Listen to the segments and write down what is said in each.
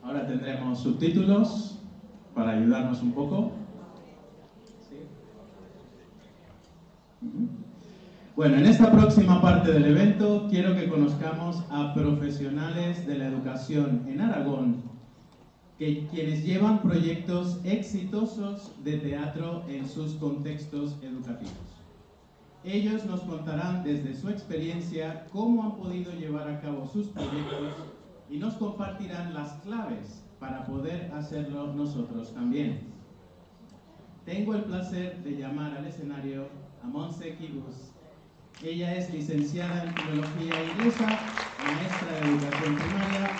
Ahora tendremos subtítulos para ayudarnos un poco. ¿Sí? Bueno, en esta próxima parte del evento quiero que conozcamos a profesionales de la educación en Aragón, quienes llevan proyectos exitosos de teatro en sus contextos educativos. Ellos nos contarán desde su experiencia cómo han podido llevar a cabo sus proyectos y nos compartirán las claves para poder hacerlo nosotros también. Tengo el placer de llamar al escenario a Montse Kibus. Ella es licenciada en Filología Inglesa, maestra de Educación Primaria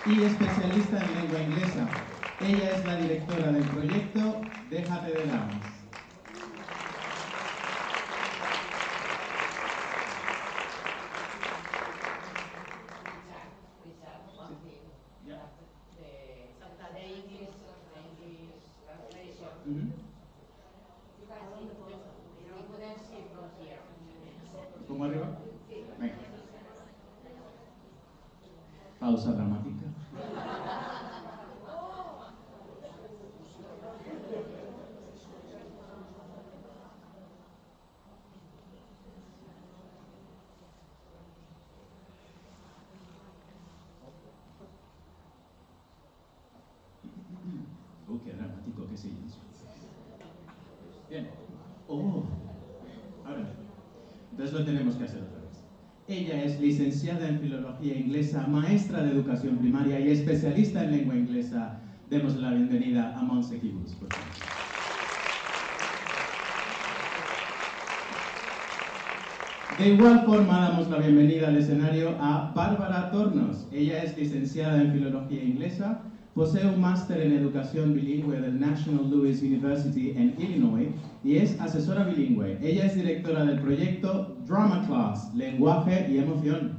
y especialista en lengua inglesa. Ella es la directora del proyecto Déjate de Dramas. ¿Cómo arriba? Venga. Pausa dramática. Qué dramático, qué silencio. Bien. Ahora. Entonces lo tenemos que hacer otra vez. Ella es licenciada en Filología Inglesa, maestra de Educación Primaria y especialista en lengua inglesa. Demos la bienvenida a Montse Kibus, por favor. De igual forma, damos la bienvenida al escenario a Bárbara Tornos. Ella es licenciada en Filología Inglesa, posee un máster en Educación Bilingüe del National Louis University en Illinois y es asesora bilingüe. Ella es directora del proyecto Drama Class, Lenguaje y Emoción.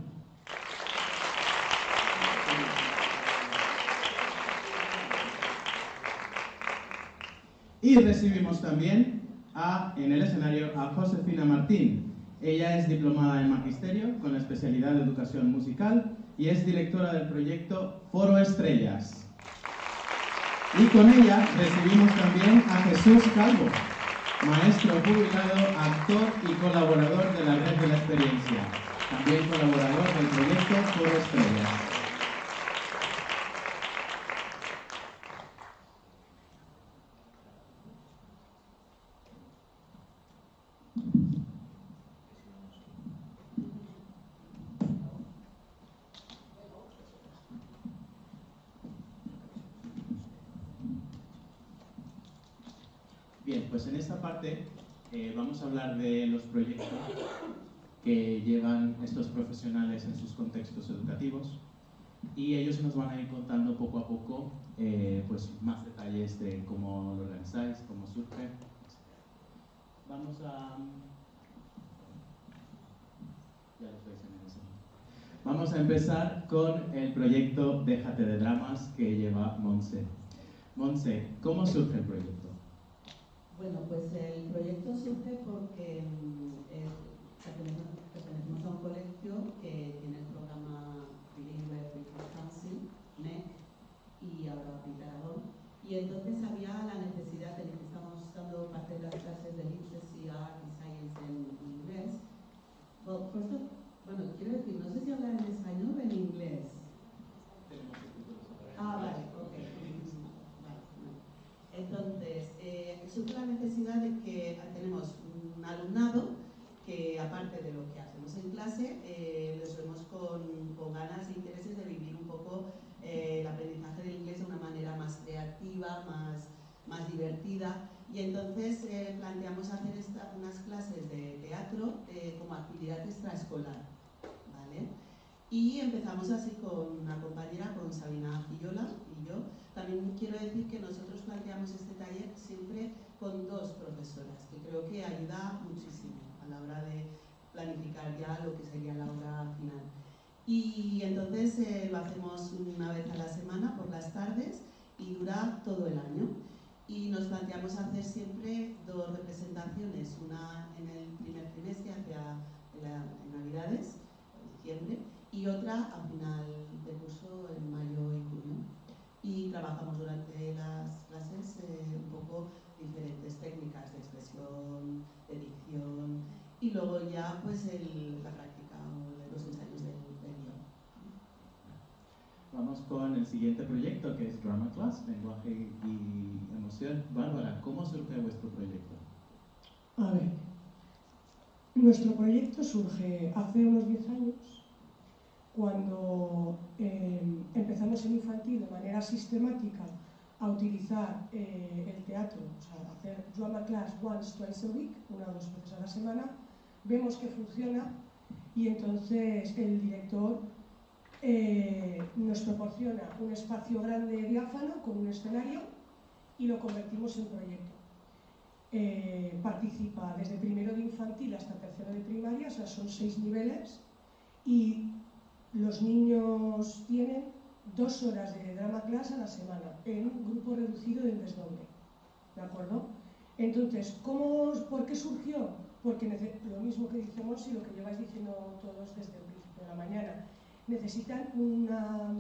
Y recibimos también en el escenario a Josefina Martín. Ella es diplomada en Magisterio con especialidad de Educación Musical y es directora del proyecto Foro Estrellas. Y con ella recibimos también a Jesús Calvo, maestro jubilado, actor y colaborador de la Red de la Experiencia, también colaborador del proyecto Foro Estrellas. Bien, pues en esta parte vamos a hablar de los proyectos que llevan estos profesionales en sus contextos educativos y ellos nos van a ir contando poco a poco pues más detalles de cómo lo organizáis, cómo surge. Vamos a... Ya los veis en el escenario. Vamos a empezar con el proyecto Déjate de Dramas que lleva Montse. Montse, ¿cómo surge el proyecto? Bueno, pues el proyecto surge porque pertenecemos a un colegio que tiene el programa bilingüe British Council, MEC, y ahora British Aragón. Y entonces había la necesidad de que estamos dando parte de las clases de Literacy, Art y Science en inglés. Bueno, quiero decir, no sé si hablar en español o en inglés. Vale, ok. Entonces, surge la necesidad de que tenemos un alumnado que, aparte de lo que hacemos en clase, les vemos con ganas e intereses de vivir un poco el aprendizaje del inglés de una manera más creativa, más divertida. Y entonces planteamos hacer unas clases de teatro como actividad extraescolar, ¿vale? Y empezamos así con una compañera, con Sabina Fillola y yo. También quiero decir que nosotros planteamos este taller siempre con dos profesoras, que creo que ayuda muchísimo a la hora de planificar ya lo que sería la hora final. Y entonces lo hacemos una vez a la semana por las tardes y dura todo el año. Y nos planteamos hacer siempre dos representaciones, una en el primer trimestre hacia en Navidades, en diciembre, otra a final de curso en mayo y junio. Y trabajamos durante las clases un poco diferentes técnicas de expresión, de dicción y luego ya pues la práctica o los ensayos del guión. Vamos con el siguiente proyecto, que es Drama Class, lenguaje y emoción. Bárbara, ¿cómo surge vuestro proyecto? A ver, nuestro proyecto surge hace unos 10 años, cuando empezamos en infantil de manera sistemática a utilizar el teatro, o sea, hacer drama class once, twice a week, 1 o 2 veces a la semana, vemos que funciona y entonces el director nos proporciona un espacio grande diáfano con un escenario y lo convertimos en proyecto. Participa desde primero de infantil hasta tercero de primaria, o sea, son 6 niveles y los niños tienen 2 horas de drama class a la semana en un grupo reducido del desdoble, ¿de acuerdo? Entonces, ¿por qué surgió? Porque lo mismo que dice Monsi, lo que lleváis diciendo todos desde el principio de la mañana, necesitan una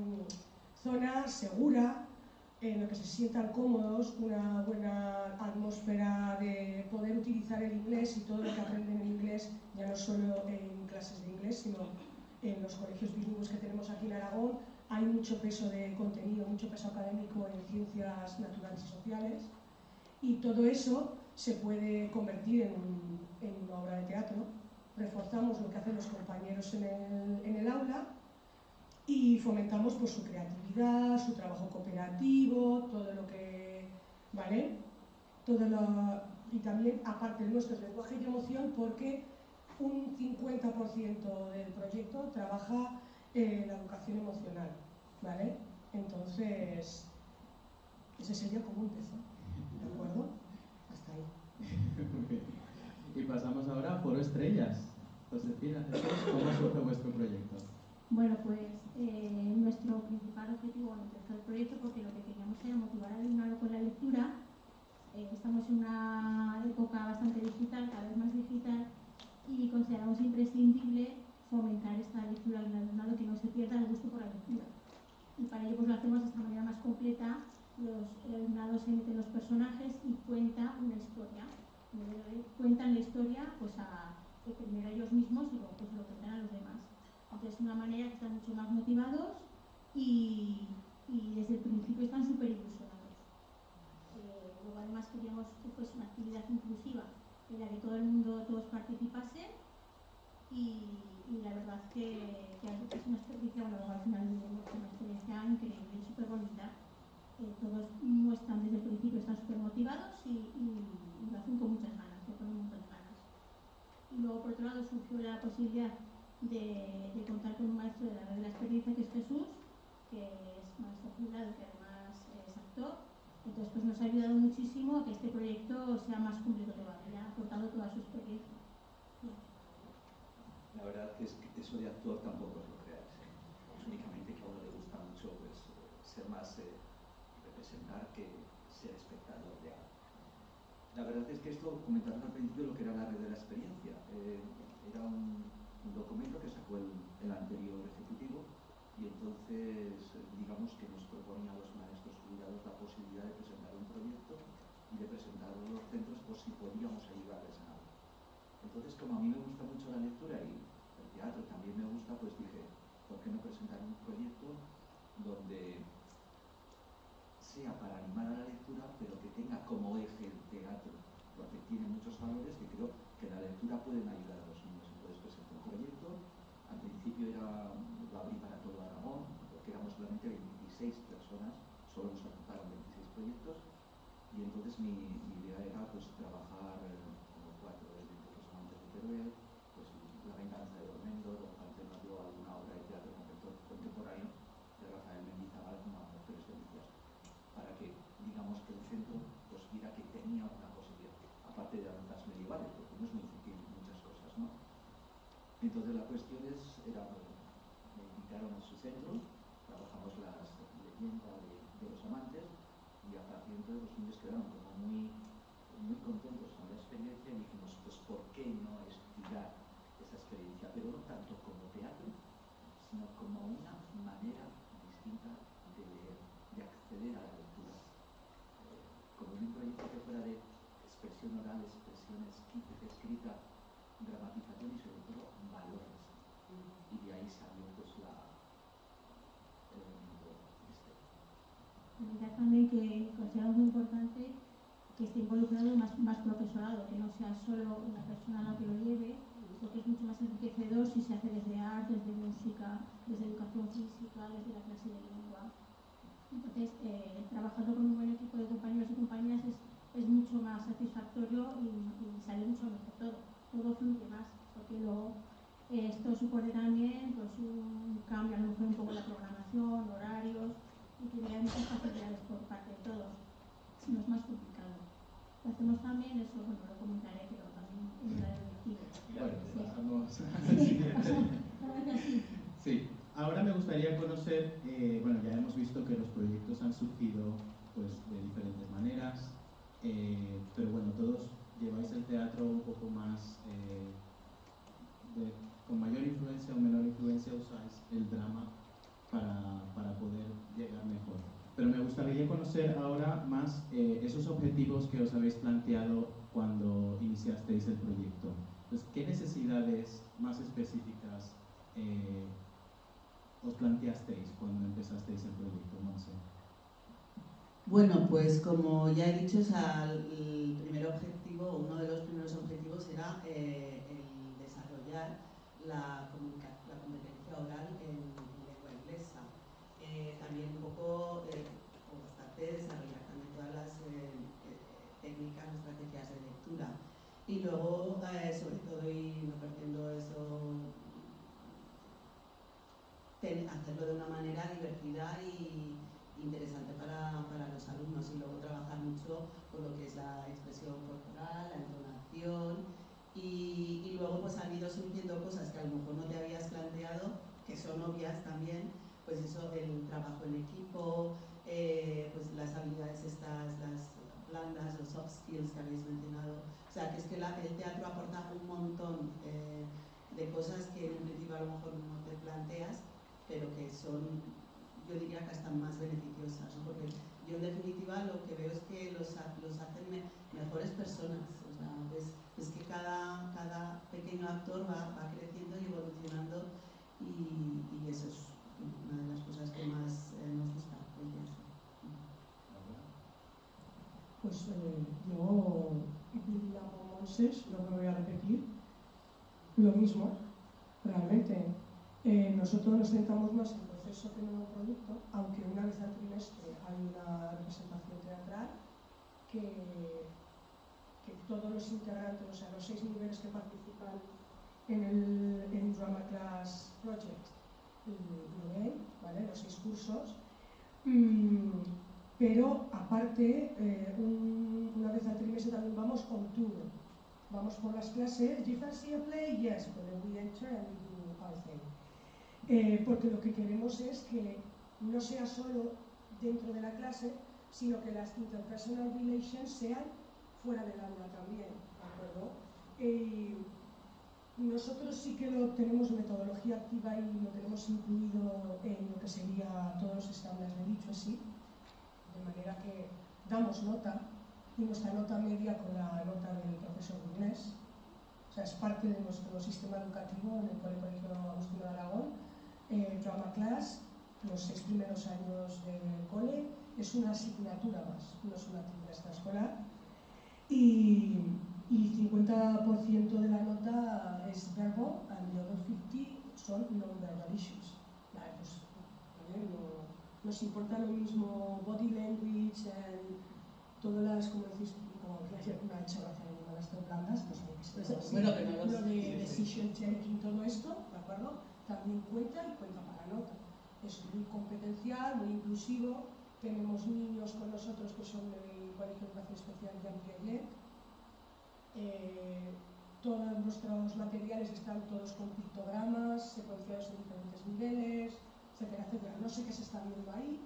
zona segura en la que se sientan cómodos, una buena atmósfera de poder utilizar el inglés y todo lo que aprenden en inglés, ya no solo en clases de inglés, sino en los colegios bilingües que tenemos aquí en Aragón. Hay mucho peso de contenido, mucho peso académico en ciencias naturales y sociales, y todo eso se puede convertir en una obra de teatro. Reforzamos lo que hacen los compañeros en el aula y fomentamos pues, su creatividad, su trabajo cooperativo, todo lo que, ¿vale? Y también, aparte de nuestro lenguaje y emoción, porque un 50% del proyecto trabaja la educación emocional, ¿vale? Entonces, ese sería como un empezó, ¿de acuerdo? Hasta ahí. Y pasamos ahora a Foro Estrellas. Josefina, ¿cómo surge vuestro proyecto? Bueno, pues nuestro principal objetivo, empezó el proyecto porque lo que queríamos era motivar al alumnado con la lectura. Estamos en una época bastante digital, cada vez más digital, y consideramos imprescindible fomentar esta lectura en el alumnado, que no se pierda el gusto por la lectura. Y para ello pues lo hacemos de esta manera más completa. El alumnado se mete en los personajes y cuenta una historia. Cuentan la historia pues primero ellos mismos y luego pues lo cuentan a los demás. Entonces, es una manera que están mucho más motivados y desde el principio están súper ilusionados. Luego, además, queríamos que fuese una actividad inclusiva en la que todos participasen y la verdad que es una experiencia, bueno, luego al final vivimos una experiencia increíble, súper bonita. Todos muestran desde el principio, están súper motivados y lo hacen con muchas ganas, lo ponen muchas ganas. Y luego, por otro lado, surgió la posibilidad de contar con un maestro de la red de la experiencia, que es Jesús, que es maestro jubilado, que además es actor. Entonces pues nos ha ayudado muchísimo a que este proyecto sea más completo todavía, ha aportado toda su experiencia. La verdad es que eso de actor tampoco es lo que es. Es únicamente que a uno le gusta mucho pues, ser más representar que ser espectador de algo. La verdad es que esto, comentamos al principio lo que era la red de la experiencia. Era un documento que sacó el anterior ejecutivo y entonces digamos que nos proponía a los maestros jubilados la posibilidad de presentar un proyecto y de presentarlo a los centros por si podíamos ayudarles en algo. Entonces, como a mí me gusta mucho la lectura y el teatro también me gusta, pues dije, ¿por qué no presentar un proyecto donde sea para animar a la lectura, pero que tenga como eje el teatro? Porque tiene muchos valores que creo que la lectura pueden ayudar a los niños. Entonces presenté un proyecto, al principio lo abrí para todo Aragón, porque éramos solamente 26 personas, solo nos apuntaron 26 proyectos, y entonces mi idea era pues trabajar como 4 elementos que son antes de Teruel, pues La venganza de Dormendo, Don Juan nos dio alguna obra de teatro contemporáneo de Rafael Mendizábal como Mujeres Delicias, para que digamos que el centro pues viera que tenía una posibilidad, aparte de danzas medievales, porque no es muy difícil muchas cosas, ¿no? Entonces la cuestión me invitaron a su centro, trabajamos las leyendas de los amantes y a partir de entonces los niños quedaron como muy contentos con la experiencia y dijimos, pues ¿por qué no estirar esa experiencia? Pero no tanto como teatro, sino como considero muy importante que esté involucrado más profesorado, que no sea solo una persona la que lo lleve, porque es mucho más enriquecedor si se hace desde arte, desde música, desde educación física, desde la clase de lengua. Entonces, trabajando con un buen equipo de compañeros y compañeras es mucho más satisfactorio y sale mucho mejor todo fluye más, porque luego esto supone también pues, un cambio, a lo mejor un poco la programación, horarios, y que haya muchas facilidades por parte de todos. No es más complicado. Lo hacemos también, eso bueno, lo comentaré, pero también en la directiva. Bueno, pasamos al siguiente. Sí, ahora me gustaría conocer, bueno, ya hemos visto que los proyectos han surgido pues, de diferentes maneras, pero bueno, todos lleváis el teatro un poco más, con mayor influencia o menor influencia usáis el drama para poder llegar mejor. Pero me gustaría conocer ahora más esos objetivos que os habéis planteado cuando iniciasteis el proyecto. Pues, ¿qué necesidades más específicas os planteasteis cuando empezasteis el proyecto, Monse? Bueno, pues como ya he dicho, el primer objetivo, uno de los primeros objetivos era el desarrollar la competencia oral en lengua inglesa. También un poco, por bastante, desarrollar también todas las técnicas o estrategias de lectura. Y luego, sobre todo, ir perdiendo eso, hacerlo de una manera divertida y interesante para los alumnos, y luego trabajar mucho con lo que es la expresión corporal, la entonación, y luego pues han ido surgiendo cosas que a lo mejor no te habías planteado, que son obvias también, pues eso, el trabajo en equipo, pues las habilidades estas, las blandas, los soft skills que habéis mencionado. O sea, que es que el teatro aporta un montón de cosas que en un principio a lo mejor no te planteas, pero que son, yo diría que están más beneficiosas, ¿no? Porque yo en definitiva lo que veo es que los hacen mejores personas. O sea, es que cada pequeño actor va creciendo y evolucionando, y eso es una de las cosas que más nos gusta del teatro. Pues yo, como Monses, no me voy a repetir, lo mismo, realmente. Nosotros nos centramos más en el proceso que en el producto, aunque una vez al trimestre hay una representación teatral que todos los integrantes, o sea, los 6 niveles que participan en el Drama Class Project lo ven, ¿vale? Los 6 cursos. Pero aparte, una vez al trimestre también vamos on tour. Vamos por las clases. Do you fancy a play? Yes, but then we enter and we do our thing. Porque lo que queremos es que no sea solo dentro de la clase, sino que las interpersonal relations sean fuera del aula también, ¿de acuerdo? Nosotros sí que tenemos metodología activa y lo tenemos incluido en lo que sería todos los estándares de dicho así, de manera que damos nota, y nuestra nota media con la nota del profesor de inglés. O sea, es parte de nuestro sistema educativo en el Colegio Agustín de Aragón. Drama Class, los 6 primeros años del cole, es una asignatura más, no es una actividad extraescolar. Y 50% de la nota es verbal, and the other 50 son non-verbal issues. Vale, pues, ¿vale? Nos importa lo mismo body language, todas las, como decís, como me ha hecho gracia de las tres blandas, no sé qué es, bueno, pero lo de decision taking, todo esto, ¿de acuerdo? También cuenta y cuenta para la nota. Es muy competencial, muy inclusivo. Tenemos niños con nosotros que son del Colegio de Educación Especial Jean Piaget. Todos nuestros materiales están todos con pictogramas, secuenciados en diferentes niveles, etcétera, etcétera. No sé qué se está viendo ahí.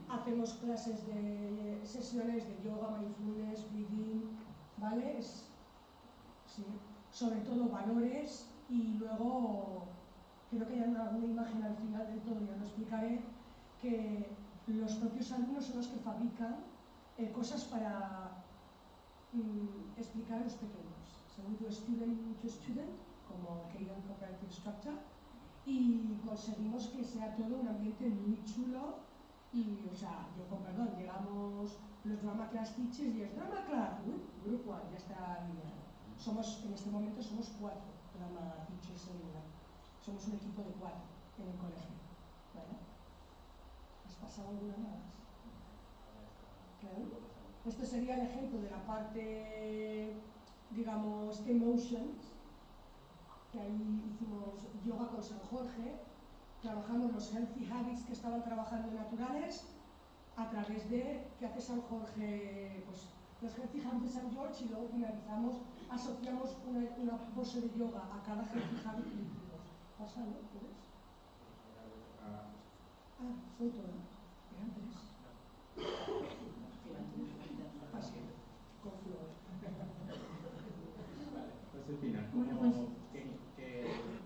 Hacemos clases de sesiones de yoga, mindfulness, breathing, ¿vale? Sí, sobre todo valores, y luego creo que hay alguna imagen al final del todo, ya lo explicaré, que los propios alumnos son los que fabrican cosas para explicar a los pequeños. Según tu student to student, como Keidan Cooperative Structure, y conseguimos que sea todo un ambiente muy chulo Y, o sea, yo con perdón, llegamos los Drama Class Teachers y es Drama Class, Group 1, ya está alineado. En este momento somos 4 Drama Teachers en una. Somos un equipo de 4 en el colegio. ¿Vale? ¿Has pasado alguna más? Claro. Este sería el ejemplo de la parte, digamos, emotions, que ahí hicimos yoga con San Jorge, trabajamos los healthy habits que estaban trabajando naturales a través de qué hace San Jorge, pues los healthy habits de San George, y luego finalizamos, asociamos una pose de yoga a cada healthy habit que hicimos. ¿Pasa, no? ¿Puedes? Ah, son todas. Eran 3. Josefina, Bueno, pues, ¿qué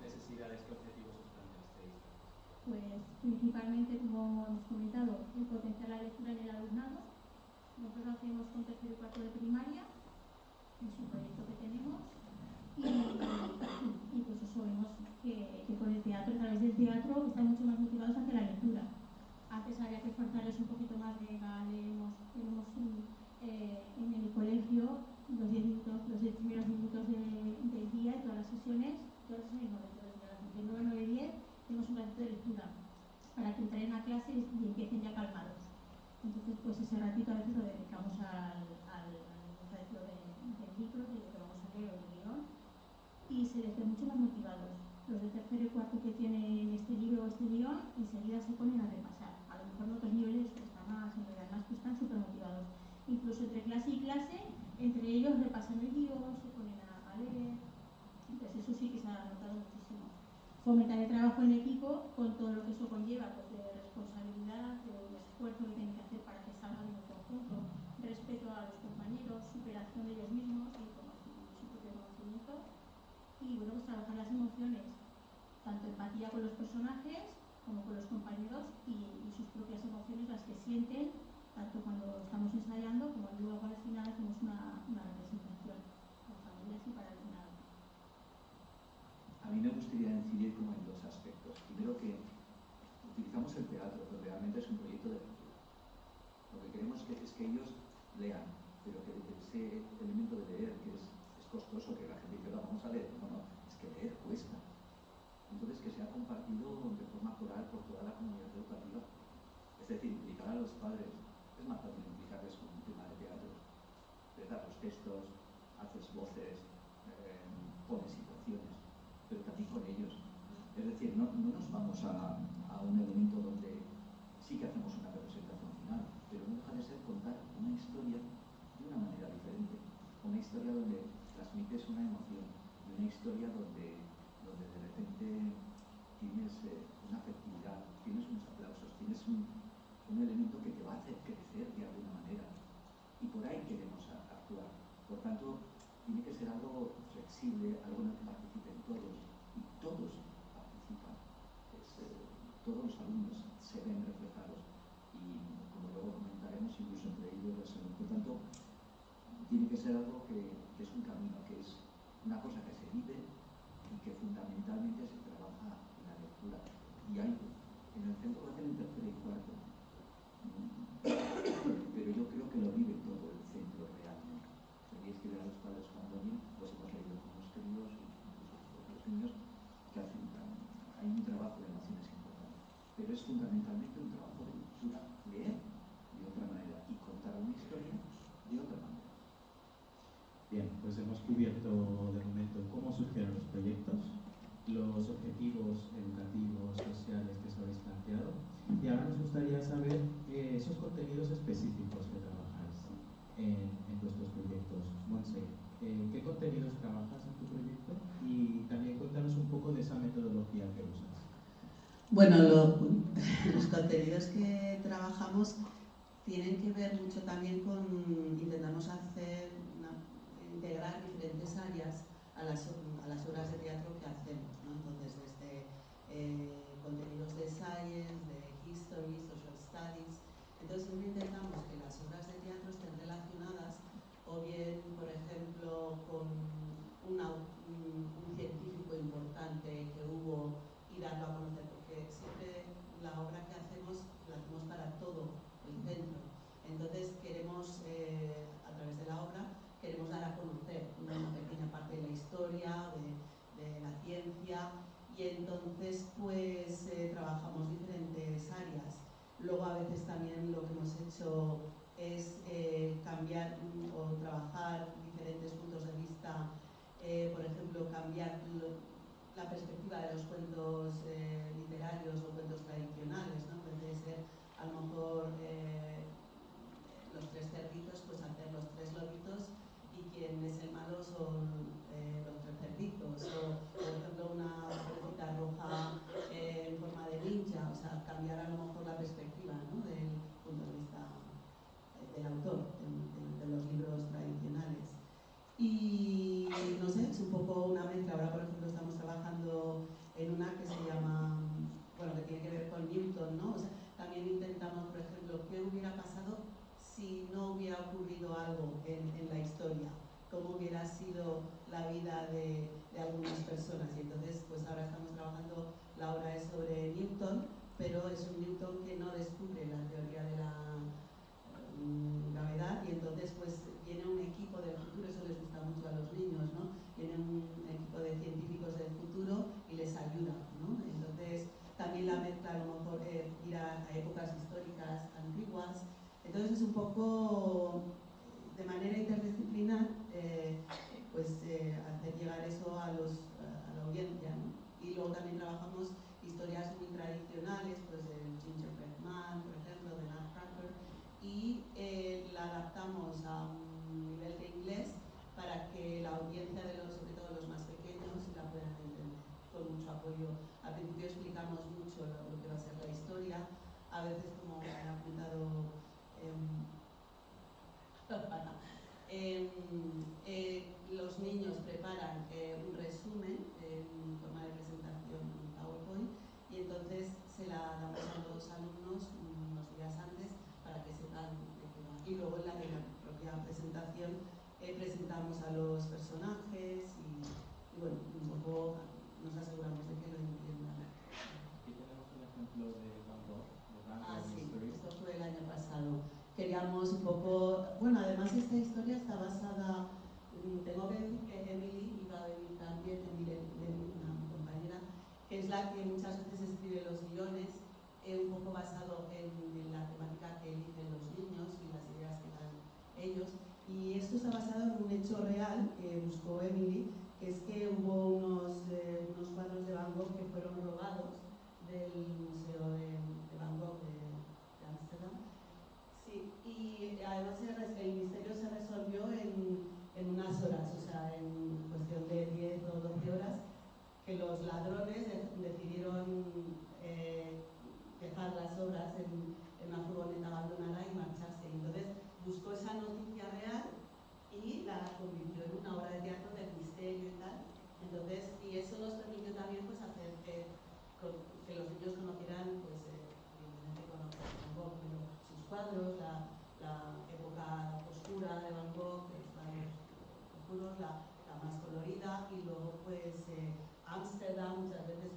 necesidades, qué objetivos os planteasteis? Pues principalmente, como hemos comentado, el potenciar la lectura en el alumnado. Nosotros lo hacemos con tercero y cuarto de primaria, es un proyecto que tenemos, y pues eso vemos que con el teatro, a través del teatro, están mucho más motivados hacia la lectura. Antes había que esforzarles un poquito más, venga, leemos en el colegio los 10 primeros minutos del día y todas las sesiones no, desde las 9 a 9:10 tenemos un ratito de lectura para que entren a clase y empiecen ya calmados. Entonces, pues ese ratito a veces lo dedicamos al reto del libro, de lo que vamos a leer, o del guión, y se les ve mucho más motivados. Los de tercero y cuarto que tienen este libro o este guión, enseguida se ponen a repasar. A lo mejor en otros niveles les cuesta más, en realidad más, pues están súper motivados. Incluso entre clase y clase, entre ellos repasan el guión, se ponen a leer. Entonces eso sí que se ha notado muchísimo. Fomentar el trabajo en equipo con todo lo que eso conlleva, pues de responsabilidad, de un esfuerzo que tienen que hacer para que salgan en conjunto, respeto a los compañeros, superación de ellos mismos y su propio conocimiento. Y bueno, pues trabajar las emociones, tanto empatía con los personajes como con los compañeros y sus propias emociones, las que sienten, tanto cuando estamos ensayando como luego al final hacemos una representación para familias y para el alumnado. A mí me gustaría incidir como en 2 aspectos. Primero, que utilizamos el teatro, pero realmente es un proyecto de lectura. Lo que queremos es que ellos lean, pero que ese elemento de leer, que es costoso, que la gente dice, vamos a leer. No, es que leer cuesta. Entonces, que sea compartido de forma coral por toda la comunidad educativa. Es decir, implicar a los padres. Es más fácil implicarles con un tema de teatro. Les das los textos, haces voces, pones situaciones, pero también con ellos. Es decir, no nos vamos a un elemento donde sí que hacemos una representación final, pero no deja de ser contar una historia de una manera diferente. Una historia donde transmites una emoción, y una historia donde de repente tienes una afectividad, tienes unos aplausos, tienes un elemento que te va a hacer crecer de alguna manera. Y por ahí queremos actuar. Por tanto, tiene que ser algo flexible, algo en el que participen todos, y todos participan. Todos los alumnos se ven reflejados, y como luego comentaremos, incluso entre ellos. Por tanto, tiene que ser algo que es un camino, que es una cosa que se vive y que fundamentalmente se trabaja en la lectura. Y hay, en el centro lo hacen en tercero y cuarto, pero yo creo que lo vive todo el centro realmente. Tenéis que ver a los padres cuando bien, pues hemos leído con los críos, incluso con los niños, que hacen hay un trabajo de emociones importante, pero es fundamentalmente un trabajo de lectura, leer de otra manera y contar una historia de otra manera. Bien, pues hemos cubierto de momento cómo surgieron los proyectos, los objetivos educativos, sociales que os habéis planteado, y ahora nos gustaría saber esos contenidos específicos que trabajáis en vuestros proyectos. Montse, ¿qué contenidos trabajas en tu proyecto? Y también cuéntanos un poco de esa metodología que usas. Bueno, los contenidos que trabajamos tienen que ver mucho también con, intentamos integrar diferentes áreas a las obras de teatro que hacemos, ¿no? Entonces, desde contenidos de science, de history, social studies. Entonces, siempre intentamos que las obras de teatro estén relacionadas, o bien, por ejemplo, con un científico importante que hubo y darlo a conocer, porque siempre la obra que hacemos la hacemos para todo los cuentos literarios o cuentos tradicionales, ¿no? Puede ser a lo mejor los tres cerditos, pues hacer los tres lobitos y quien es el malo son los tres cerditos, o por ejemplo una florecita roja en forma de ninja, o sea, cambiar a lo mejor la perspectiva, ¿no? Del punto de vista del autor, de los libros tradicionales. Y no sé, es un poco una mezcla. Ahora, por ejemplo, estamos trabajando en una que se llama, bueno, que tiene que ver con Newton, ¿no? O sea, también intentamos, por ejemplo, qué hubiera pasado si no hubiera ocurrido algo en la historia, cómo hubiera sido la vida de algunas personas. Y entonces, pues ahora estamos trabajando, la obra es sobre Newton, pero es un Newton que no descubre la teoría de la gravedad, y entonces pues viene un equipo del futuro, eso les gusta mucho a los niños, ¿no? Viene un equipo de científicos del futuro y les ayuda, ¿no? Entonces también la mezcla a lo mejor ir a épocas históricas antiguas. Entonces es un poco de manera interdisciplinar pues hacer llegar eso a la audiencia, ¿no? Y luego también trabajamos historias muy tradicionales, pues el Gingerbread Man, por ejemplo, de Nutcracker, y la adaptamos a un nivel de inglés para que la audiencia, sobre todo los más pequeños, la puedan entender, con mucho apoyo. Al principio explicamos mucho lo que va a ser la historia, a veces, como me ha apuntado los niños preparan un resumen en forma de presentación en PowerPoint, y entonces se la damos a los alumnos unos días antes para que sepan de qué va. Y luego en la propia presentación presentamos a los personajes y bueno, un poco nos aseguramos de que lo entiendan. Aquí tenemos un ejemplo de Van Gogh, Sí, Mystery. esto fue el año pasado. Queríamos un poco, bueno, además esta historia está basada, tengo que decir que Emily iba a venir también, una compañera, que es la que muchas veces escribe los guiones, un poco basado en la temática que eligen los niños y las ideas que dan ellos. Y esto está basado en un hecho real que buscó Emily, que es que hubo unos cuadros de Van Gogh que fueron robados del Museo de Van Gogh de Ámsterdam. Sí, y además el misterio se resolvió en unas horas, o sea, en cuestión de 10 o 12 horas, que los ladrones decidieron dejar las obras en una furgoneta abandonada y marcharse. Entonces buscó esa noticia real y la convirtió en una obra de teatro del misterio y tal. Entonces, y eso nos permitió también pues hacer que los niños conocieran, pues evidentemente conocen Van Gogh, pero sus cuadros, la época oscura de Van Gogh, los cuadros oscuros, la más colorida, y luego pues Ámsterdam, muchas veces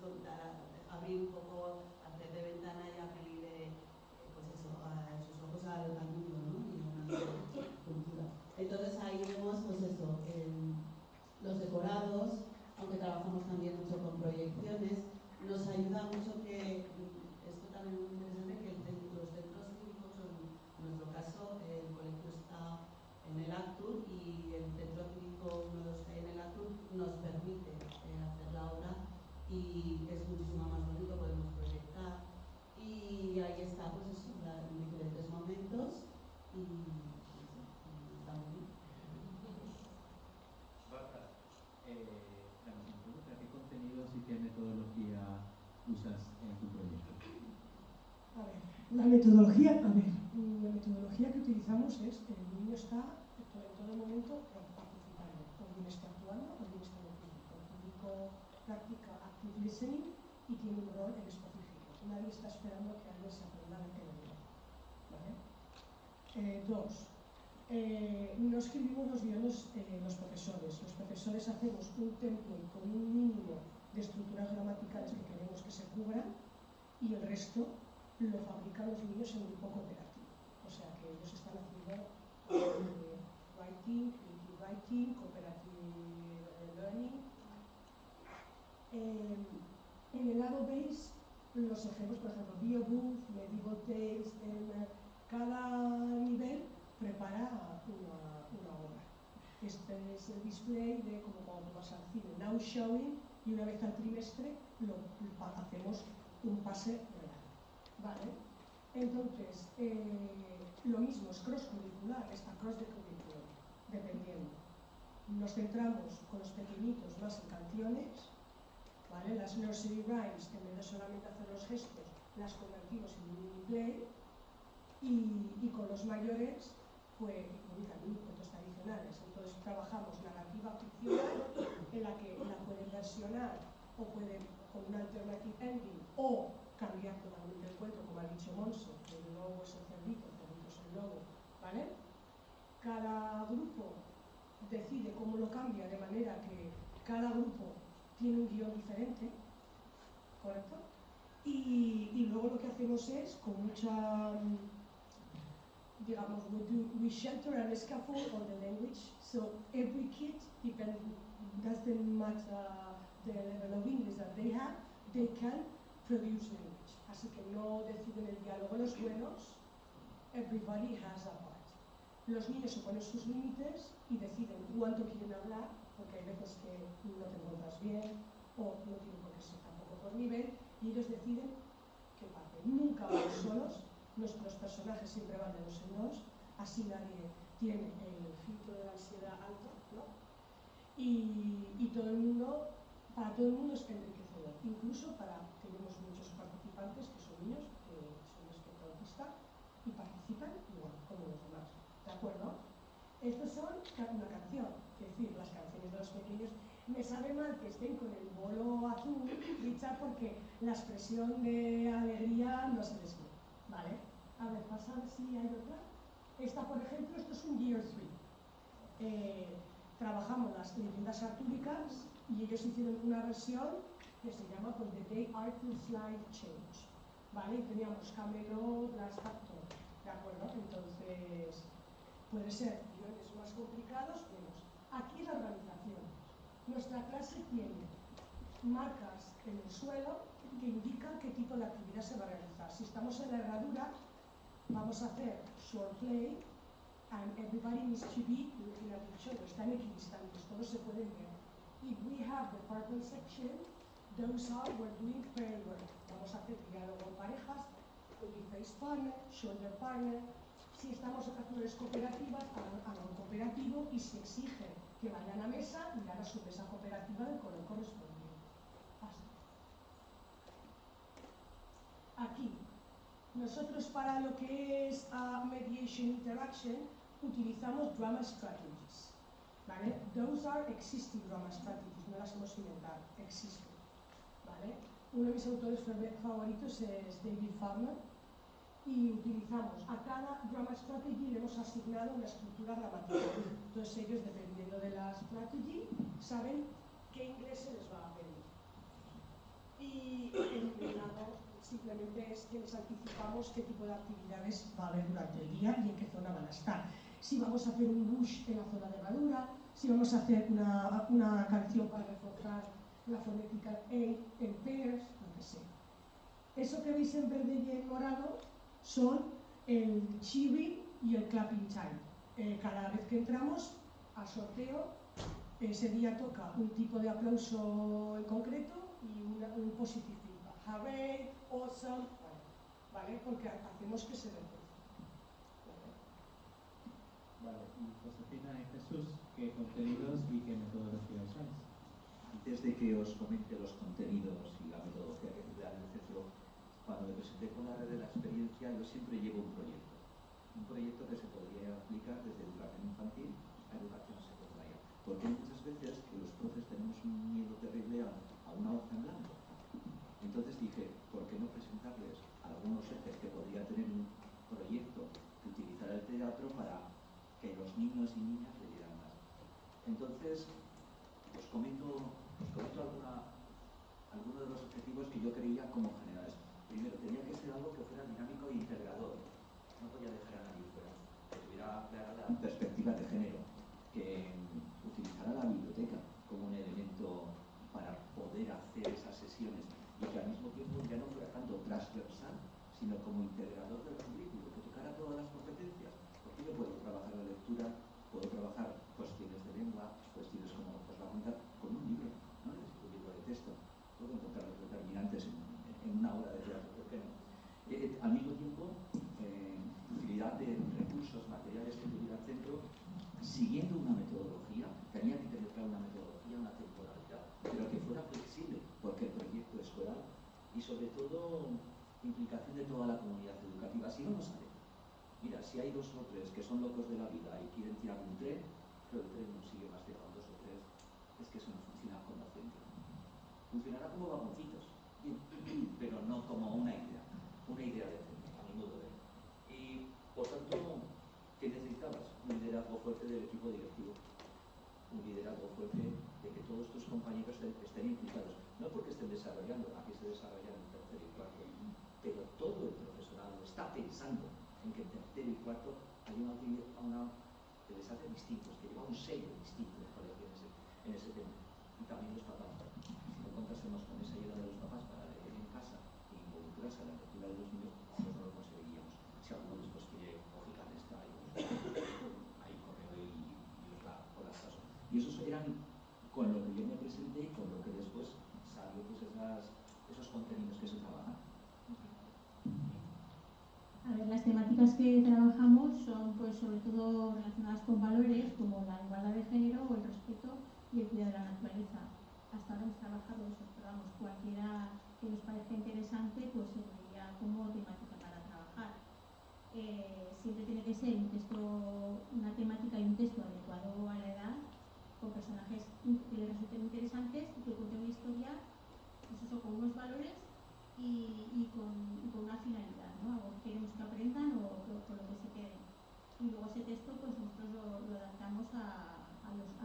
abrir un poco, hacer de ventana y abrir pues eso, sus ojos al mundo, ¿no? Y a una cultura. Entonces ahí vemos pues eso, los decorados, aunque trabajamos también mucho con proyecciones, nos ayuda mucho que, esto también es muy interesante, que los centros cívicos, en nuestro caso el colegio está en el Actur, y el centro cívico, uno de los que hay en el Actur, nos permite hacer la obra, y es muchísimo más bonito, podemos proyectar, y ahí está pues eso, en diferentes momentos, y está muy bien. Bárbara, nos pregunta qué contenidos y qué metodología usas en tu proyecto. A ver, la metodología que utilizamos es que el niño está en todo momento participando, o bien está actuando o bien está en el público. El público practica active listening y tiene un rol en específico. Nadie está esperando que alguien se aprenda de que lo diga. ¿Vale? Dos, no escribimos los guiones los profesores. Los profesores hacemos un template con un mínimo de estructuras gramaticales que queremos que se cubran, y el resto lo fabrican los niños en grupo cooperativo. O sea que ellos están haciendo writing, creative writing, cooperative learning. En el lado base, los ejemplos, por ejemplo, Beowulf, Medieval Tales, cada nivel prepara una obra. Este es el display de como cuando vas al cine, now showing, y y una vez al trimestre hacemos un pase real, ¿vale? Entonces, lo mismo, es cross-curricular, está cross de currículum, dependiendo. Nos centramos con los pequeñitos más en canciones, ¿vale? Las nursery rhymes, en vez de solamente hacer los gestos, las convertimos en un mini play, y con los mayores, pues, también cuentos tradicionales. Entonces trabajamos narrativa ficcional, en la que la pueden versionar o pueden con un alternative ending o cambiar totalmente el cuento, como ha dicho Monse, el lobo es el cerdito es el lobo, ¿vale? Cada grupo decide cómo lo cambia, de manera que cada grupo tiene un guión diferente, ¿correcto? Y luego lo que hacemos es, con mucha, digamos, we shelter and scaffold on the language, so every kid, doesn't matter the level of English that they have, they can produce language. Así que no deciden el diálogo los buenos, everybody has a part. Los niños se ponen sus límites y deciden cuánto quieren hablar, porque hay veces que no te encuentras bien o no tienen por qué ser tampoco por nivel, y ellos deciden qué parte. Nunca van solos, nuestros personajes siempre van de 2 en 2, así nadie tiene el filtro de la ansiedad alto, ¿no? Y todo el mundo, para todo el mundo es enriquecedor, incluso tenemos muchos participantes que son niños, que son de espectro autista, y participan igual, como los demás, ¿de acuerdo? Estos son una canción, es decir, las canciones de los pequeños. Me sabe mal que estén con el bolo azul, Richard, porque la expresión de alegría no se les ve, ¿vale? A ver, vamos a ver si hay otra. Esta, por ejemplo, esto es un Year 3. Trabajamos las leyendas artúricas y ellos hicieron una versión que se llama pues, The Day Arthur's Life Changed, ¿vale? Y teníamos Camelot, las todo, ¿de acuerdo? Entonces, puede ser guiones más complicados, menos. Aquí la organización. Nuestra clase tiene marcas en el suelo que indican qué tipo de actividad se va a realizar. Si estamos en la herradura, vamos a hacer short play, and everybody needs to be looking at each other. Están equidistantes, todos se pueden ver. If we have the purple section, those are we're doing pair work. Vamos a hacer diálogo en parejas, face partner, shoulder partner. Si estamos en acciones cooperativas, hagan algo cooperativo y se exige que vayan a mesa y hagan su mesa cooperativa del color correspondiente. Aquí, nosotros para lo que es mediation interaction utilizamos drama strategies, ¿vale? Those are existing drama strategies, no las hemos inventado, existen, ¿vale? Uno de mis autores favoritos es David Farmer y utilizamos a cada drama strategy le hemos asignado una estructura gramatical. Entonces ellos, dependiendo de la strategy, saben qué inglés se les va a pedir. Y el lado simplemente es que les anticipamos qué tipo de actividades va a haber durante el día y en qué zona van a estar. Si vamos a hacer un bush en la zona de herradura, si vamos a hacer una canción para reforzar la fonética en pairs, lo que sea. Eso que veis en verde y en morado son el cheering y el clapping time. Cada vez que entramos al sorteo, ese día toca un tipo de aplauso en concreto y un positive feedback. Hooray, awesome, ¿vale? Porque hacemos que se refuerce. Vale, y Josefina y Jesús, ¿qué contenidos y qué metodología usáis? Antes de que os comente los contenidos y la metodología que emplea el CCO, cuando me presenté con la red de la experiencia, yo siempre llevo un proyecto que se podría aplicar desde educación infantil a educación secundaria, porque hay muchas veces que los profes tenemos un miedo terrible a una hoja en blanco. Entonces dije, ¿por qué no presentarles a algunos ejes que podría tener un proyecto que utilizara el teatro para que los niños y niñas leyeran más? Entonces, os comento algunos de los objetivos que yo creía como generales. Primero, tenía que ser algo que fuera dinámico e integrador. No podía dejar a nadie fuera. Que tuviera clara la perspectiva de género. Que utilizara la biblioteca como un elemento para poder hacer esas sesiones y que al mismo tiempo ya no fuera tanto transversal, sino como integrador del currículo, que tocara todas las competencias. Porque yo puedo trabajar la lectura, puedo trabajar cuestiones de lengua, cuestiones como os va a contar, con un libro. No necesito un libro de texto una obra de teatro, ¿por qué no? Al mismo tiempo, utilidad de recursos materiales que tuviera el centro, siguiendo una metodología, tenía que tener claro una metodología, una temporalidad, pero que fuera flexible, porque el proyecto escolar y sobre todo implicación de toda la comunidad educativa, si no, no sale. Mira, si hay 2 o 3 que son locos de la vida y quieren tirar un tren, pero el tren no sigue más que con 2 o 3, es que eso no funciona como centro. Funcionará como vagoncitos, bien, pero no como una idea de centro, a mi modo de ver. Y, por tanto, ¿qué necesitabas? Un liderazgo fuerte del equipo directivo. Un liderazgo fuerte de que todos tus compañeros estén implicados. No porque estén desarrollando, aquí se desarrollan en tercer y cuarto, pero todo el profesorado está pensando en que en tercer y cuarto hay una que les hace distintos, que lleva un sello distinto del colegio en ese tema. Y también los papás. Si no contásemos con esa ayuda de los papás para leer en casa e involucrarse en la lectura de los niños, pues no lo conseguiríamos. Si alguno después quiere ojicar esta, ahí correo y os la paso. Y esos eran con lo que yo me presenté y con lo que después salió pues esos contenidos que se trabajan. A ver, las temáticas que trabajamos son pues sobre todo relacionadas con valores como la igualdad de género o el respeto y el cuidado de la naturaleza. Hasta ahora hemos trabajado eso, pero vamos, cualquiera que nos parezca interesante pues se vería como temática para trabajar. Siempre tiene que ser un texto, una temática y un texto adecuado a la edad, con personajes que les resulten interesantes y que cuenten una historia, pues eso, con unos valores y con una finalidad, ¿no? Algo que queremos que aprendan o con lo que se queden. Y luego ese texto pues nosotros lo adaptamos a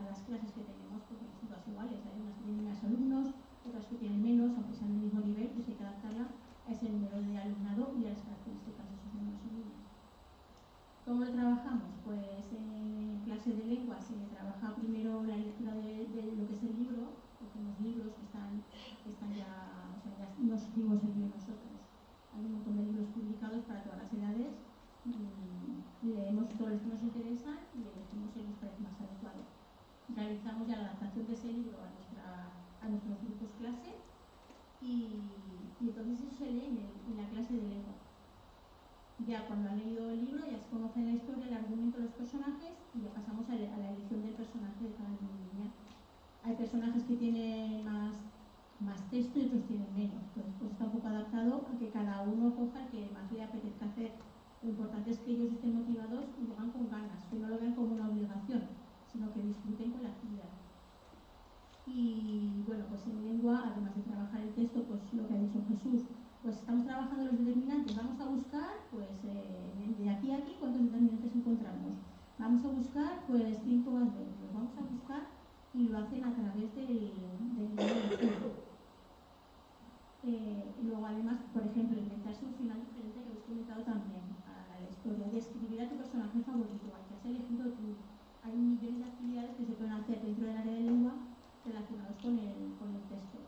las clases que tenemos, porque no son todas iguales. Hay unas que tienen más alumnos, otras que tienen menos, aunque sean del mismo nivel, pues hay que adaptarla a ese número de alumnado y a las características de esos niños y niñas. ¿Cómo lo trabajamos? Pues en clase de lengua se trabaja primero la lectura de lo que es el libro. Cogemos libros que están ya, o sea, ya no escribimos el libro nosotros. Hay un montón de libros publicados para todas las edades. Leemos todos los que nos interesan y elegimos el que nos parece más adecuado. Realizamos ya la adaptación de ese libro a nuestros grupos clase y entonces eso se lee en la clase de lengua. Ya cuando han leído el libro ya se conocen la historia, el argumento de los personajes y ya pasamos a la elección del personaje de cada niño y niña. Hay personajes que tienen más texto y otros tienen menos. Entonces pues está un poco adaptado a que cada uno coja el que más le apetezca hacer. Lo importante es que ellos estén motivados y lo hagan con ganas, que no lo vean como una obligación, sino que disfruten con la actividad. Y bueno, pues en lengua, además de trabajar el texto, pues lo que ha dicho Jesús, pues estamos trabajando los determinantes. Vamos a buscar, pues de aquí a aquí, cuántos determinantes encontramos. Vamos a buscar, pues 5 adverbios. Vamos a buscar y lo hacen a través del libro. Luego además, por ejemplo, inventarse un final diferente que habéis comentado también a la historia, de escribir a tu personaje favorito, al que has elegido tú. Hay millones de actividades que se pueden hacer dentro del área de lengua relacionados con el texto.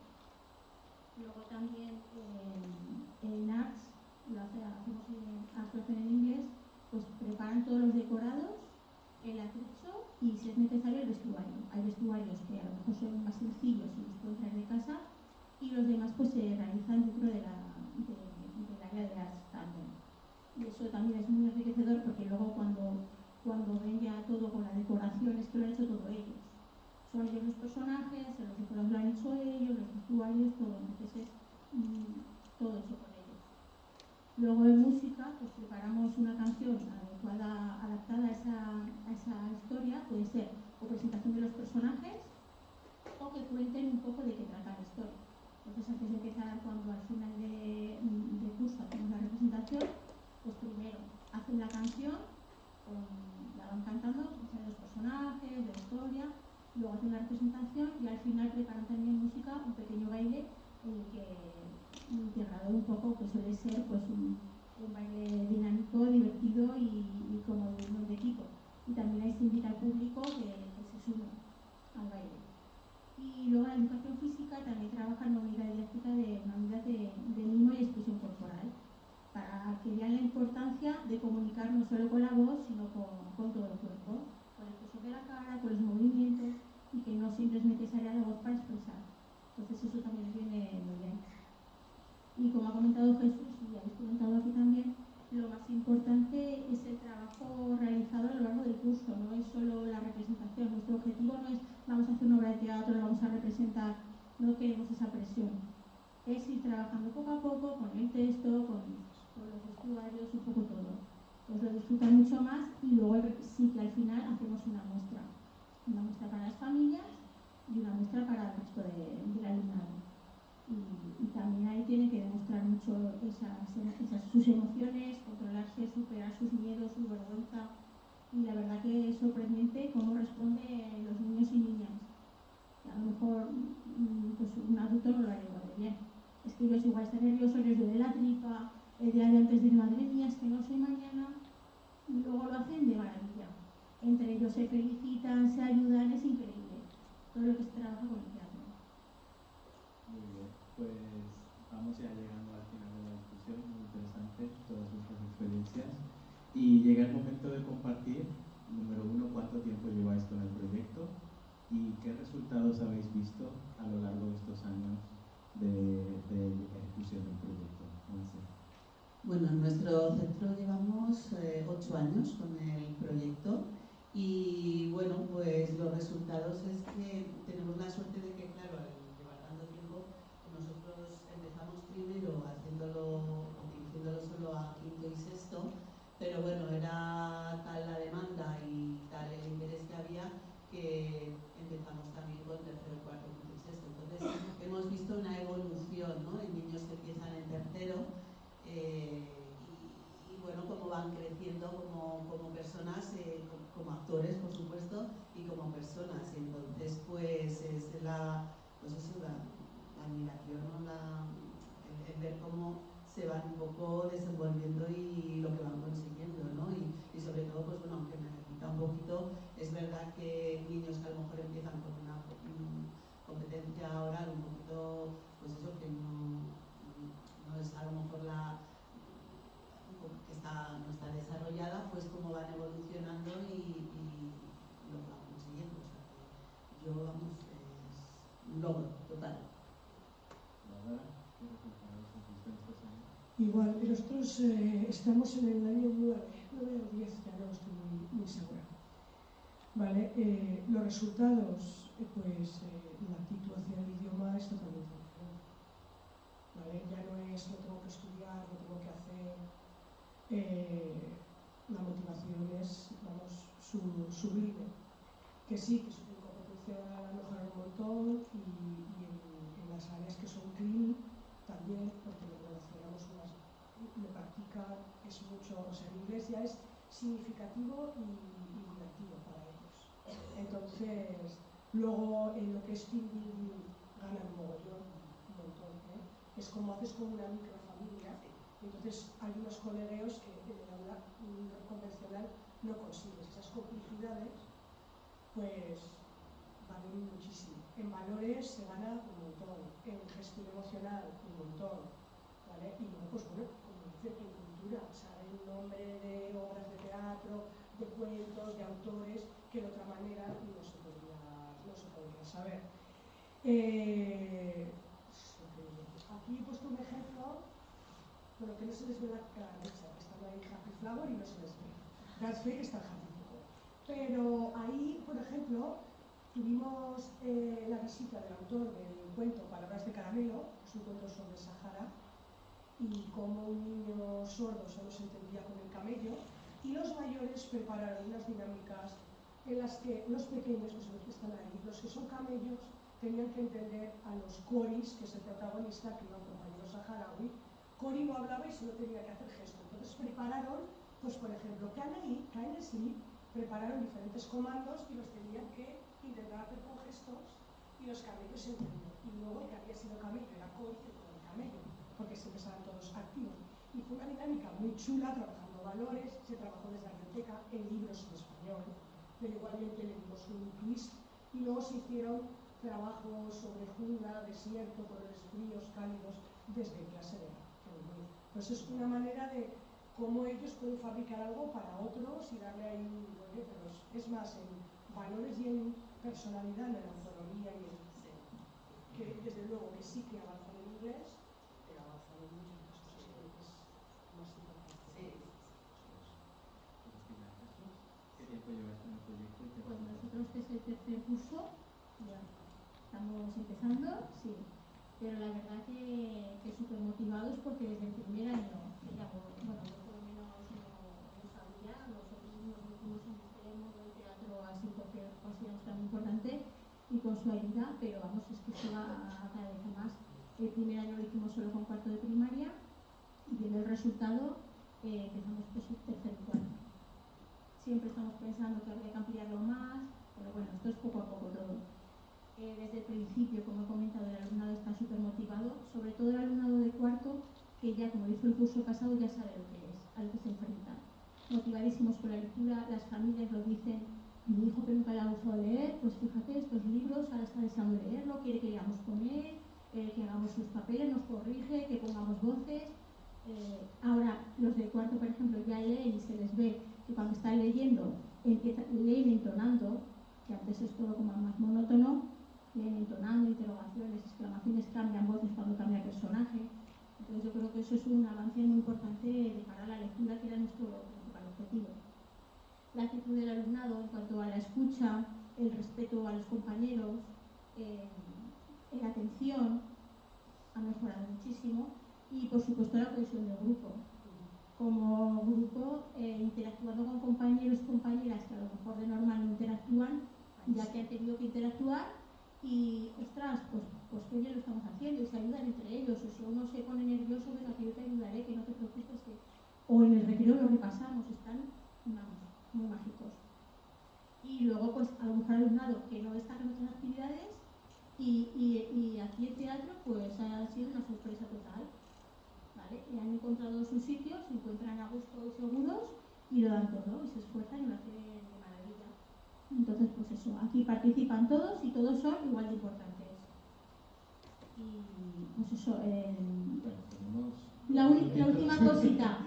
Luego también en Arts, hacemos actuación en inglés, pues preparan todos los decorados, el atrecho y si es necesario el vestuario. Hay vestuarios que a lo mejor son más sencillos y los pueden traer de casa y los demás pues se realizan dentro del área de Arts también. Y eso también es muy enriquecedor porque luego cuando ven ya todo con la decoración es que lo han hecho todo ellos. Son ellos los personajes, los decorados lo han hecho ellos, los vestuarios, todo. Entonces es todo hecho por ellos. Luego en música, pues preparamos una canción adecuada, adaptada a esa historia. Puede ser o presentación de los personajes o que cuenten un poco de qué trata la historia. Entonces antes de empezar, cuando al final de curso hacemos la representación, pues primero hacen la canción, la van cantando, de los personajes, de la historia, luego hacen la representación y al final preparan también música, un pequeño baile en el que integrado un poco, pues suele ser pues un baile dinámico, divertido y como de unión de equipo. Y también ahí se invita al público que se sume al baile. Y luego la educación física también trabaja en una unidad didáctica de mimo y expresión corporal, para que vean la importancia de comunicar no solo con la voz, sino con todo el cuerpo, con el peso de la cara, con los movimientos, y que no siempre es necesaria la voz para expresar. Entonces eso también les viene muy bien. Y como como ha comentado Jesús y habéis comentado aquí también, lo más importante es el trabajo realizado a lo largo del curso, no es solo la representación. Nuestro objetivo no es vamos a hacer una obra de teatro, la vamos a representar, no queremos esa presión. Es ir trabajando poco a poco con el texto, con los vestuarios, un poco todo. Pues lo disfrutan mucho más y luego sí que al final hacemos una muestra para las familias y una muestra para el resto del alumnado. Y también ahí tienen que demostrar mucho sus emociones, controlarse, superar sus miedos, su vergüenza. Y la verdad que es sorprendente cómo responden los niños y niñas. A lo mejor pues un adulto no lo haría igual de bien. Es que ellos igual están nerviosos, les duele la tripa, el día de antes de madre mía, es que no sé mañana, y luego lo hacen de maravilla. Entre ellos se felicitan, se ayudan, es increíble todo lo que se trabaja con el teatro. Muy bien, pues vamos ya llegando al final de la discusión, muy interesante todas vuestras experiencias. Y llega el momento de compartir, número uno, cuánto tiempo lleváis con el proyecto y qué resultados habéis visto a lo largo de estos años de ejecución del proyecto. Bueno, en nuestro centro llevamos 8 años con el proyecto y bueno, pues los resultados es que tenemos la suerte de que, claro, al llevar tanto tiempo, nosotros empezamos primero dirigiéndolo solo a quinto y sexto, pero bueno, era tal la demanda y tal el interés que había que empezamos también con tercero, cuarto, quinto y sexto. Entonces hemos visto una evolución, ¿no? En niños que empiezan en tercero. Y bueno, cómo van creciendo como personas, como actores, por supuesto, y como personas. Y entonces, pues es la admiración, ¿no? El ver cómo se van un poco desenvolviendo y lo que van consiguiendo, ¿no? Y sobre todo, pues bueno, aunque me repita un poquito, es verdad que niños que a lo mejor empiezan con una competencia oral un poquito, pues eso, que no es a lo mejor no está desarrollada, pues cómo van evolucionando y lo que van consiguiendo. O sea que yo, vamos, es un logro total. Igual, nosotros estamos en el año 9 o 10, ya no estoy muy segura. Vale, los resultados, pues la actitud hacia el idioma es totalmente diferente. ¿Vale? Ya no es lo tengo que estudiar, lo tengo que hacer. La motivación es, vamos, sublime. Que sí, que su competencia ha mejorado un montón y en las áreas que son clean también, porque lo relacionamos más, lo practican, es mucho, o sea, en inglés ya es significativo y divertido para ellos. Entonces, luego en lo que es team building ganan un montón, ¿eh? Es como haces con una microfamilia, entonces hay unos colegueos que en el aula convencional no consigues. Esas complicidades, pues valen muchísimo. En valores se gana un montón, en gestión emocional un montón, ¿vale? Y luego, pues bueno, como dice, en cultura, saber el nombre de obras de teatro, de cuentos, de autores, que de otra manera no se podría saber. Aquí he puesto un ejemplo, bueno, que no se les ve la derecha, que está ahí Happy Flower y no se les ve. That's fake, está Happy Flower. Pero ahí, por ejemplo, tuvimos la visita del autor del cuento Palabras de Caramelo, que es un cuento sobre Sahara, y cómo un niño sordo solo se entendía con el camello, y los mayores prepararon unas dinámicas en las que los pequeños, que son los que están ahí, los que son camellos, tenían que entender a los coris, que es el protagonista, que era un compañero saharaui. Cori no hablaba y solo tenía que hacer gestos. Entonces prepararon, pues por ejemplo, can I sleep, prepararon diferentes comandos y los tenían que intentar hacer con gestos y los camellos entendían. Y luego el que había sido camello era Cori, el camello, porque siempre estaban todos activos. Y fue una dinámica muy chula, trabajando valores, se trabajó desde la biblioteca en libros en español, pero igualmente le dimos un twist y luego se hicieron trabajos sobre jungla, desierto, colores fríos, cálidos, desde clase de arte. Pues es una manera de cómo ellos pueden fabricar algo para otros y darle ahí un rollo, pero es más en valores y en personalidad, en la autonomía y en que desde luego que sí que avanzan en inglés, pero avanzan mucho. este es el tercer curso, ya estamos empezando, sí, pero la verdad que súper motivados porque desde el primer año, que ya, bueno, yo por lo menos no sabía, nosotros nos metimos en este mundo del teatro así porque consideramos tan importante y con su ayuda, pero vamos, es que se va a cada vez más. El primer año lo hicimos solo con cuarto de primaria y viendo el resultado empezamos pues tercer y cuarto. Siempre estamos pensando que habría que ampliarlo más, pero bueno, esto es poco a poco todo. Desde el principio, como he comentado, el alumnado está súper motivado, sobre todo el alumnado de cuarto, que ya como hizo el curso pasado ya sabe lo que es, a lo que se enfrenta. Motivadísimos por la lectura, las familias lo dicen, mi hijo que nunca le ha gustado leer, pues fíjate, estos libros, ahora está deseando leerlo, quiere que leamos con él, que hagamos sus papeles, nos corrige, que pongamos voces. Ahora los de cuarto, por ejemplo, ya leen y se les ve que cuando están leyendo, leen entonando, que antes es todo como más monótono, leen entonando, interrogaciones, exclamaciones, cambian voces cuando cambia personaje. Entonces yo creo que eso es un avance muy importante de cara a la lectura, que era nuestro principal objetivo. La actitud del alumnado en cuanto a la escucha, el respeto a los compañeros, la atención, ha mejorado muchísimo y por supuesto la cohesión del grupo. Como grupo, interactuando con compañeros y compañeras que a lo mejor de normal no interactúan, ya que han tenido que interactuar y, ostras, pues qué bien lo estamos haciendo y se ayudan entre ellos, o si uno se pone nervioso, venga, que yo te ayudaré, que no te preocupes, que... o en el recreo lo repasamos, están, vamos, muy mágicos. Y luego, pues a lo mejor alumnado que no destaca en otras actividades y aquí el teatro, pues ha sido una sorpresa total. ¿Vale? Y han encontrado sus sitios, se encuentran a gusto y seguros y lo dan todo y se esfuerzan y lo hacen de maravilla. Entonces, pues eso, aquí participan todos y todos son igual de importantes. Y pues eso, la última cosita,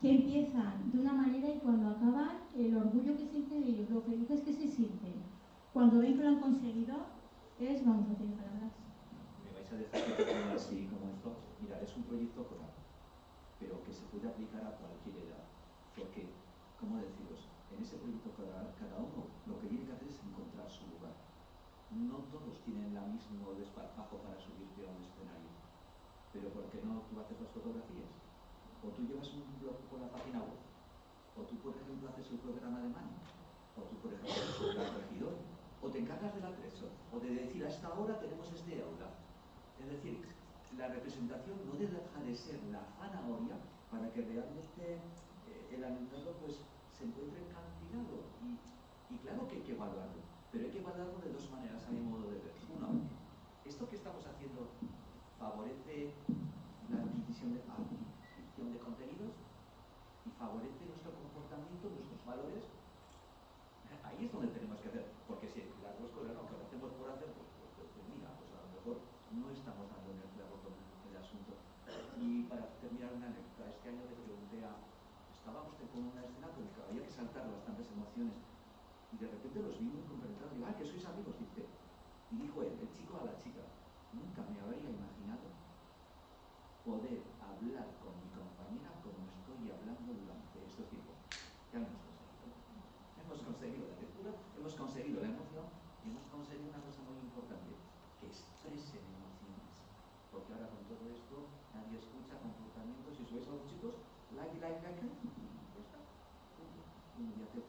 que empiezan de una manera y cuando acaban, el orgullo que sienten ellos, lo felices que se sienten, cuando ven que lo han conseguido, es, vamos, no tiene palabras. Me vais a dejar que termine así como esto. Mirad, es un proyecto coral, pero que se puede aplicar a cualquier edad. Porque, ¿cómo deciros? En ese proyecto coral, cada uno lo que tiene que hacer es encontrar su lugar. No todos tienen el mismo desparpajo para subirte a un escenario. Pero ¿por qué no tú haces las fotografías? O tú llevas un blog con la página web. O tú, por ejemplo, haces el programa de mano. O tú, por ejemplo, haces el plan regidor. O te encargas del atrezo. O de decir, a esta hora tenemos este aula. Es decir, la representación no deja de ser la zanahoria para que realmente el alumnado pues, se encuentre encantilado. Y claro que hay que evaluarlo, pero hay que evaluarlo de dos maneras a mi modo de ver. Uno, esto que estamos haciendo favorece la adquisición de contenidos y favorece nuestro comportamiento, nuestros valores. Ahí es donde tenemos que hacer, porque si las dos cosas no, que lo hacemos por hacer, pues mira, pues a lo mejor no estamos dando en el clavo con el asunto. Y para terminar una anécdota, este año le pregunté estábamos con una escena con que había que saltar bastantes emociones y de repente los vi muy compenetrados, digo, que sois amigos, dice. Y dijo el chico a la chica, nunca me habría imaginado poder hablar con mi compañera como estoy hablando durante estos tiempos. Ya lo hemos conseguido. Hemos conseguido la lectura, hemos conseguido la emoción y hemos conseguido una cosa muy importante, que expresen emociones. Porque ahora con todo esto nadie escucha comportamientos y subes a los chicos, like, y ya está. Inmediato.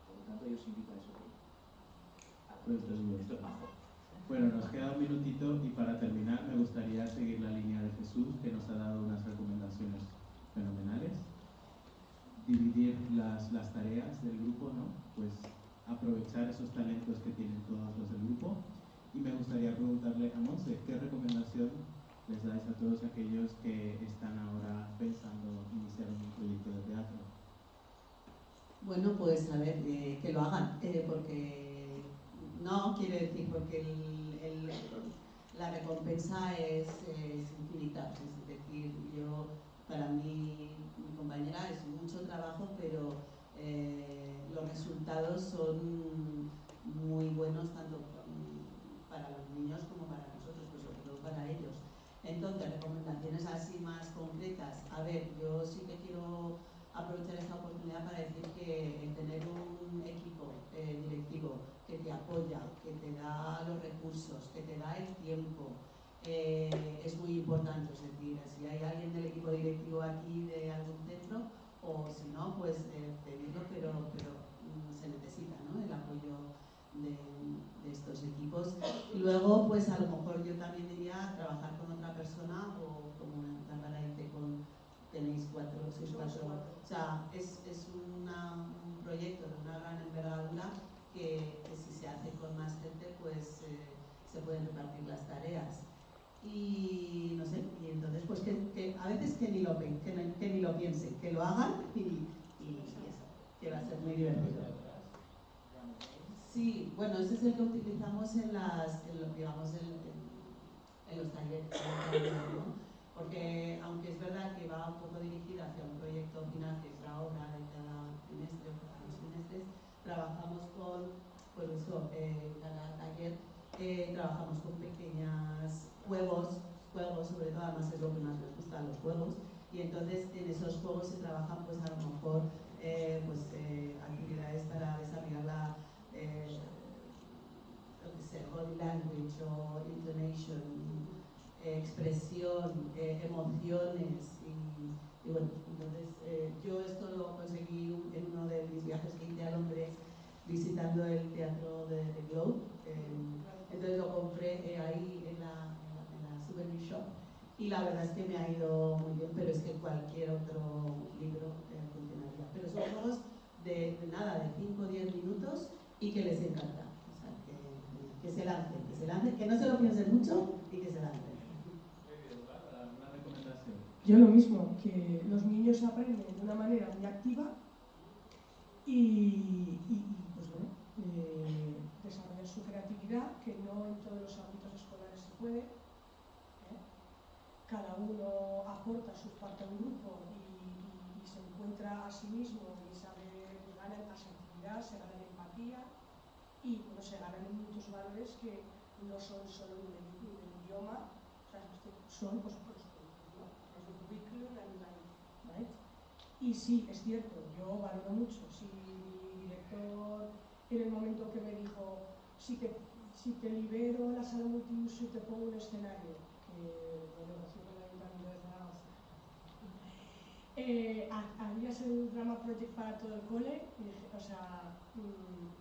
Por lo tanto, yo os invito a eso. Esto es bajo. Bueno, nos queda un minutito y para terminar me gustaría seguir la línea de Jesús, que nos ha dado unas recomendaciones fenomenales. Dividir las tareas del grupo, ¿no? Pues aprovechar esos talentos que tienen todos los del grupo. Y me gustaría preguntarle a Monse, ¿qué recomendación les dais a todos aquellos que están ahora pensando iniciar un proyecto de teatro? Bueno, pues a ver, que lo hagan, porque no quiere decir, porque la recompensa es infinita. Es decir, para mí, mi compañera, es mucho trabajo, pero los resultados son muy buenos tanto para los niños como para nosotros, pues sobre todo para ellos. Entonces, recomendaciones así más concretas. A ver, yo sí que quiero aprovechar esta oportunidad para decir que el tener un equipo directivo que que te apoya, que te da los recursos, que te da el tiempo, es muy importante. Es decir, si hay alguien del equipo directivo aquí de algún centro, o si no, pues pedirlo, pero se necesita, ¿no?, el apoyo de estos equipos. Y luego, pues a lo mejor yo también diría trabajar con otra persona, o como Bárbara dice, tenéis 6, 4. O sea, es un proyecto de una gran envergadura que si se hace con más gente, pues se pueden repartir las tareas. Y no sé, y entonces pues que a veces que ni lo piensen, que lo hagan y eso, que va a ser muy divertido. Sí, bueno, ese es el que utilizamos en los talleres, ¿no? Porque aunque es verdad que va un poco dirigida hacia un proyecto final, que es la obra de cada trimestre o cada 2 trimestres, trabajamos con, pues eso, cada taller trabajamos con pequeños juegos, sobre todo, además es lo que más les gusta, los juegos, y entonces en esos juegos se trabajan pues a lo mejor actividades para desarrollar la body language o intonation, expresión, emociones y bueno, entonces yo esto lo conseguí en uno de mis viajes que hice a Londres visitando el teatro de Globe, entonces lo compré ahí en la souvenir shop y la verdad es que me ha ido muy bien, pero es que cualquier otro libro funcionaría, pero son juegos de nada, de 5 o 10 minutos y que les encanta, o sea, que se lancen, que no se lo piensen mucho y que se lancen. ¿Una recomendación? Yo lo mismo, que los niños aprenden de una manera muy activa y pues bueno, desarrollar su creatividad, que no en todos los ámbitos escolares se puede, cada uno aporta su parte a un grupo y se encuentra a sí mismo y sabe, gana en asertividad, se gana en empatía y bueno, se ganan en muchos valores que no son solo del idioma, o sea, son pues los de currículum and life, ¿vale? Y sí, es cierto, yo valoro mucho. Si mi director en el momento que me dijo si te libero la sala multiuso y te pongo un escenario, que lo negoció con el Ayuntamiento de Zaragoza, harías el drama project para todo el cole, y dije, o sea,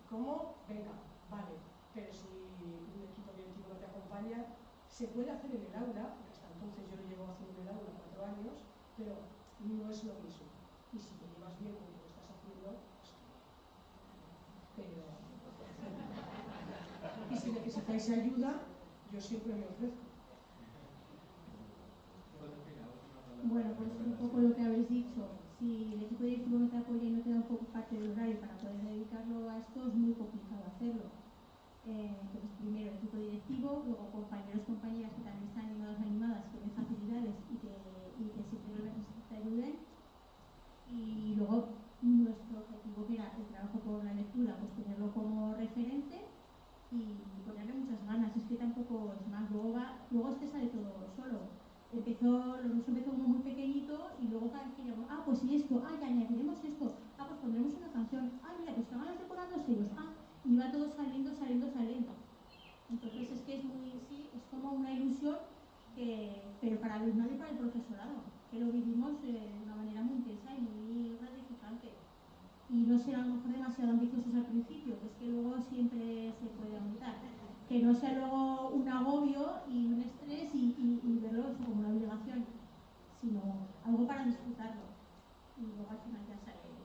¿cómo? Venga, vale, pero si un equipo directivo no te acompaña, se puede hacer en el aula, porque hasta entonces yo lo llevo haciendo en el aula 4 años, pero no es lo mismo. Y si te llevas bien con lo que estás haciendo, pero y si necesitáis ayuda, yo siempre me ofrezco. Bueno, pues un poco lo que habéis dicho. Si el equipo directivo no te apoya y no te da un poco parte del horario para poder dedicarlo a esto, es muy complicado hacerlo. Entonces, primero el equipo directivo, luego compañeros, compañeras que también están animadas, que ven facilidades y que siempre lo necesitan te ayuden. Y luego nuestro objetivo, que era el trabajo por la lectura, pues tenerlo como referente y ponerle muchas ganas. Es que tampoco es más, luego es que sale todo solo. Lo nuestro empezó como muy pequeñito y luego cada vez que llegamos, pues y esto, ya añadiremos esto, pues pondremos una canción, mira, pues que hagan los decorados ellos, y va todo saliendo. Entonces es que es como una ilusión, pero para el alumnado y para el profesorado, que lo vivimos de una manera muy intensa y muy gratificante. Y no ser a lo mejor demasiado ambiciosos al principio, que es que luego siempre se puede aumentar. Que no sea luego un agobio y un estrés y verlo eso como una obligación, sino algo para disfrutarlo. Y luego al final ya sale todo.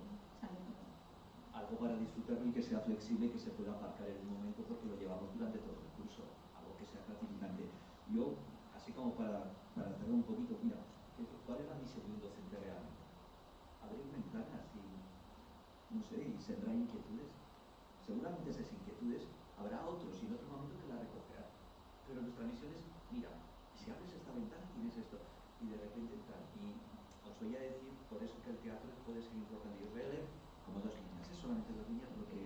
Algo para disfrutarlo y que sea flexible, que se pueda aparcar en un momento porque lo llevamos durante todo el curso. Algo que sea gratificante. Yo, así como para hacerlo un poquito, mira, ¿cuál es la misión de un docente realmente? Abrir ventanas y, no sé, y sembrar inquietudes. Seguramente esas inquietudes habrá otros y en otro momento que las recogerán. Pero nuestra misión es, mira, si abres esta ventana tienes esto. Y de repente entrar. Y os voy a decir, por eso que el teatro puede ser importante. Y os voy a leer como 2 líneas, es solamente 2 líneas lo que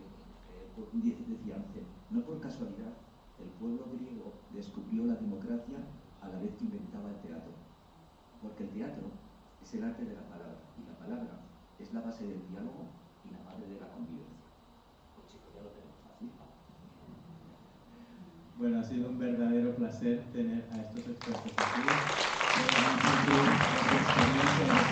decía Anselm. No por casualidad, el pueblo griego descubrió la democracia a la vez que inventaba el teatro. Porque el teatro es el arte de la palabra. Y la palabra es la base del diálogo y la madre de la convivencia. Pues chicos, ya lo tenemos fácil. Bueno, ha sido un verdadero placer tener a estos expertos aquí. Su experiencia,